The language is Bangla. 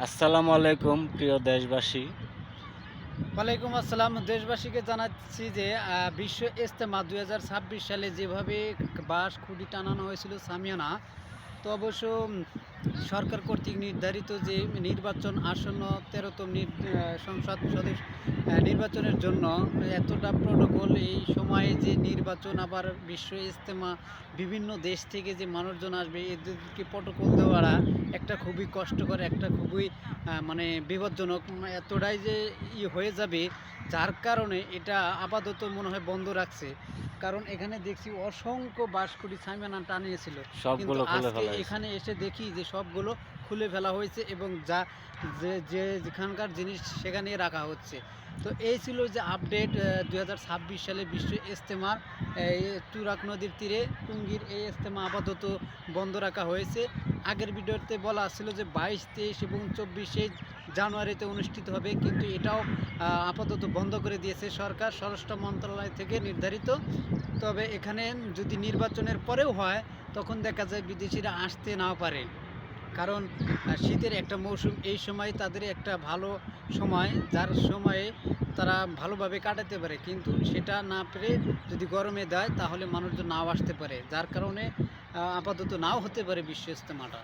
আসসালামু আলাইকুম প্রিয় দেশবাসী। ওয়ালাইকুম আসসালাম। দেশবাসীকে জানাচ্ছি যে বিশ্ব ইজতেমা ২০২৬ সালে যেভাবে বাঁশ খুঁটি টানানো হয়েছিল সামিয়ানা, তো অবশ্য সরকার কর্তৃক নির্ধারিত যে নির্বাচন আসন্ন ১৩তম সংসদ সদস্য নির্বাচনের জন্য এতটা প্রোটোকল, এই সময়ে যে নির্বাচন আবার বিশ্ব ইজতেমা, বিভিন্ন দেশ থেকে যে মানুষজন আসবে এদেরকে প্রোটোকল দেওয়াটা একটা খুবই কষ্টকর, একটা খুবই মানে বিপজ্জনক। এতটাই যে হয়ে যাবে, যার কারণে এটা আপাতত মনে হয় বন্ধ রাখছে। কারণ এখানে দেখছি অসংখ্য বাঁশখুঁটি সামিয়ানা টানিয়েছিল। কিন্তু সবগুলো খুলে আজকে ফেলা হয়েছে। এখানে এসে দেখি যে সবগুলো খুলে ফেলা হয়েছে এবং যেখানকার জিনিস সেখানেই রাখা হচ্ছে। তো এই ছিল যে আপডেট ২০২৬ সালে বিশ্ব ইজতেমার। এই তুরাগ নদীর তীরে টুঙ্গির এই ইজতেমা আপাতত বন্ধ রাখা হয়েছে। আগের ভিডিওতে বলা ছিল যে ২২, ২৩ এবং ২৪শে জানুয়ারিতে অনুষ্ঠিত হবে, কিন্তু এটাও আপাতত বন্ধ করে দিয়েছে সরকার, স্বরাষ্ট্র মন্ত্রণালয় থেকে নির্ধারিত। তবে এখানে যদি নির্বাচনের পরেও হয়, তখন দেখা যায় বিদেশিরা আসতে নাও পারে। কারণ শীতের একটা মৌসুম, এই সময় তাদের একটা ভালো সময়, যার সময়ে তারা ভালোভাবে কাটাতে পারে। কিন্তু সেটা না পেরে যদি গরমে দেয়, তাহলে মানুষজন নাও আসতে পারে, যার কারণে আপাতত নাও হতে পারে বিশ্ব ইজতেমাটা।